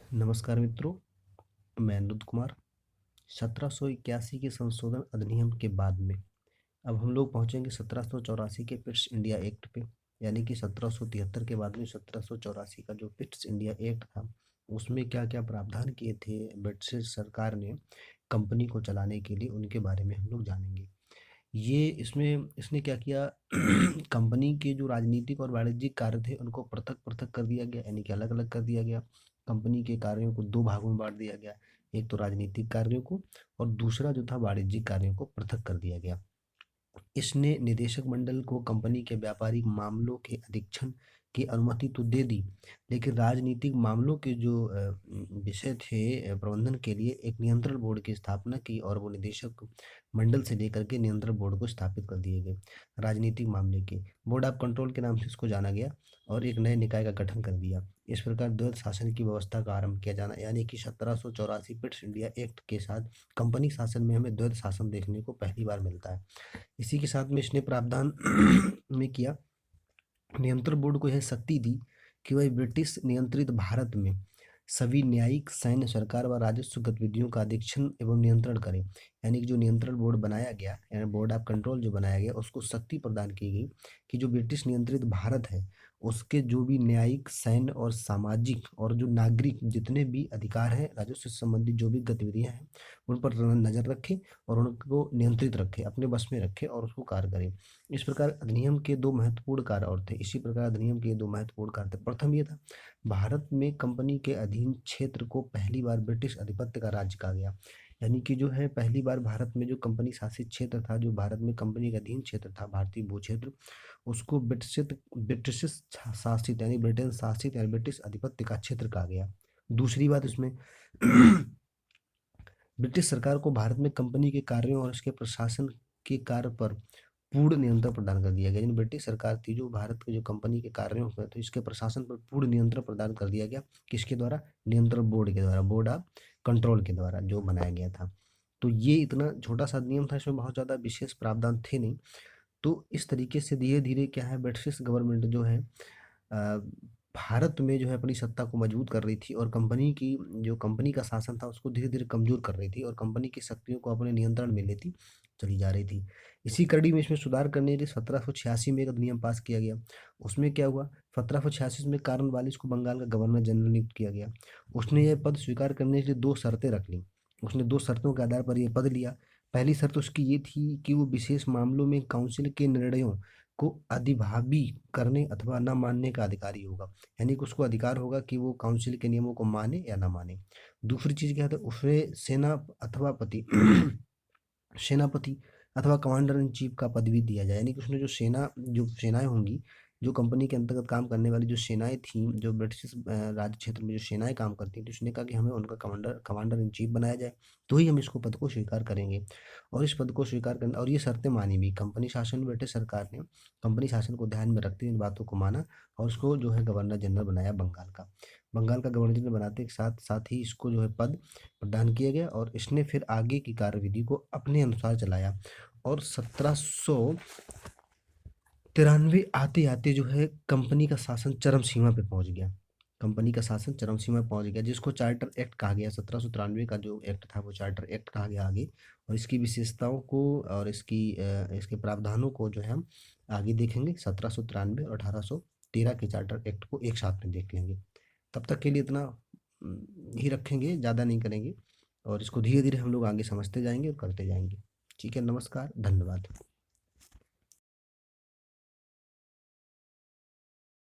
नमस्कार मित्रों, मैं अनुरुद्ध कुमार। 1781 के संशोधन अधिनियम के बाद में अब हम लोग पहुंचेंगे 1784 के पिट्स इंडिया एक्ट पे। यानी कि 1773 के बाद में 1784 का जो पिट्स इंडिया एक्ट था, उसमें क्या क्या प्रावधान किए थे ब्रिटिश सरकार ने कंपनी को चलाने के लिए, उनके बारे में हम लोग जानेंगे। ये इसमें इसने क्या किया कंपनी के जो राजनीतिक और वाणिज्यिक कार्य थे उनको पृथक पृथक कर दिया गया, यानी कि अलग अलग कर दिया गया। कंपनी के कार्यों को दो भागों में बांट दिया गया, एक तो राजनीतिक कार्यों को और दूसरा जो था वाणिज्यिक कार्यों को पृथक कर दिया गया। इसने निदेशक मंडल को कंपनी के व्यापारिक मामलों के अधीक्षण की अनुमति तो दे दी, लेकिन राजनीतिक मामलों के जो विषय थे प्रबंधन के लिए एक नियंत्रण बोर्ड की स्थापना की, और वो निदेशक मंडल से लेकर के नियंत्रण बोर्ड को स्थापित कर दिए गए। राजनीतिक मामले के बोर्ड ऑफ कंट्रोल के नाम से इसको जाना गया और एक नए निकाय का गठन कर दिया। इस प्रकार द्वैध शासन की व्यवस्था का आरंभ किया जाना, यानी कि 1784 पिट्स इंडिया एक्ट के साथ कंपनी शासन में हमें द्वैध शासन देखने को पहली बार मिलता है। इसी के साथ में इसने प्रावधान में किया, नियंत्रण बोर्ड को यह शक्ति दी कि वह ब्रिटिश नियंत्रित भारत में सभी न्यायिक, सैन्य, सरकार व राजस्व गतिविधियों का अधीक्षण एवं नियंत्रण करे। यानी कि जो नियंत्रण बोर्ड बनाया गया, यानी बोर्ड ऑफ कंट्रोल जो बनाया गया, उसको शक्ति प्रदान की गई कि जो ब्रिटिश नियंत्रित भारत है उसके जो भी न्यायिक, सैन्य और सामाजिक और जो नागरिक जितने भी अधिकार हैं, राजस्व से संबंधित जो भी गतिविधियां हैं, उन पर नजर रखे और उनको नियंत्रित रखे, अपने बस में रखे और उसको कार्य करे। इस प्रकार अधिनियम के दो महत्वपूर्ण कार्य और थे। इसी प्रकार अधिनियम के दो महत्वपूर्ण कार्य थे। प्रथम ये था, भारत में कंपनी के अधीन क्षेत्र को पहली बार ब्रिटिश आधिपत्य का राज्य कहा गया। यानी कि जो है पहली बार भारत में जो कंपनी शासित क्षेत्र था, जो भारत में कंपनी का अधीन क्षेत्र था, भारतीय भू क्षेत्र, उसको ब्रिटिश शासित यानी ब्रिटेन शासित यानी ब्रिटिश आधिपत्य का क्षेत्र कहा गया। दूसरी बात इसमें ब्रिटिश सरकार को भारत में कंपनी के कार्यों और इसके प्रशासन के कार्य पर पूर्ण नियंत्रण प्रदान कर दिया गया। यानी ब्रिटिश सरकार थी जो भारत के जो कंपनी के कार्यों पर, तो इसके प्रशासन पर पूर्ण नियंत्रण प्रदान कर दिया गया। किसके द्वारा? नियंत्रण बोर्ड के द्वारा, बोर्ड ऑफ कंट्रोल के द्वारा जो बनाया गया था। तो ये इतना छोटा सा नियम था, इसमें बहुत ज़्यादा विशेष प्रावधान थे नहीं। तो इस तरीके से धीरे धीरे क्या है, ब्रिटिश गवर्नमेंट जो है भारत में जो है अपनी सत्ता को मजबूत कर रही थी और कंपनी का शासन था उसको धीरे धीरे कमजोर कर रही थी और कंपनी की शक्तियों को अपने नियंत्रण में लेती चली जा रही थी। इसी कड़ी में इसमें सुधार करने के लिए 1786 में एक अधिनियम पास किया गया। उसमें क्या हुआ, 1786 में कार्नवालिस को बंगाल का गवर्नर जनरल नियुक्त किया गया। उसने यह पद स्वीकार करने के लिए दो शर्तें रख ली। उसने दो शर्तों के आधार पर यह पद लिया। पहली शर्त उसकी ये थी कि वो विशेष मामलों में काउंसिल के निर्णयों को अधिभावी करने अथवा न मानने का अधिकारी होगा। यानी कि उसको अधिकार होगा कि वो काउंसिल के नियमों को माने या ना माने। दूसरी चीज क्या था, उसे सेना अथवा पति सेनापति अथवा कमांडर इन चीफ का पद भी दिया जाए। यानी कि उसने जो सेनाएं होंगी, जो कंपनी के अंतर्गत काम करने वाली जो सेनाएं थी, जो ब्रिटिश राज्य क्षेत्र में जो सेनाएं काम करती थी, उसने कहा कि हमें उनका कमांडर इन चीफ बनाया जाए, तो ही हम इसको पद को स्वीकार करेंगे। और इस पद को स्वीकार करना और ये शर्तें मानी भी कंपनी शासन में, ब्रिटिश सरकार ने कंपनी शासन को ध्यान में रखते हुए इन बातों को माना और उसको जो है गवर्नर जनरल बनाया बंगाल का गवर्नर जनरल बनाते के साथ साथ ही इसको जो है पद प्रदान किया गया और इसने फिर आगे की कार्यविधि को अपने अनुसार चलाया। और 1793 आते आते जो है कंपनी का शासन चरम सीमा पे पहुंच गया। कंपनी का शासन चरम सीमा पे पहुंच गया, जिसको चार्टर एक्ट कहा गया। 1793 का जो एक्ट था वो चार्टर एक्ट कहा गया आगे। और इसकी विशेषताओं को और इसके प्रावधानों को जो है हम आगे देखेंगे। 1793 और 1813 के चार्टर एक्ट को एक साथ में देख लेंगे। तब तक के लिए इतना ही रखेंगे, ज़्यादा नहीं करेंगे और इसको धीरे धीरे हम लोग आगे समझते जाएंगे और करते जाएंगे। ठीक है, नमस्कार, धन्यवाद।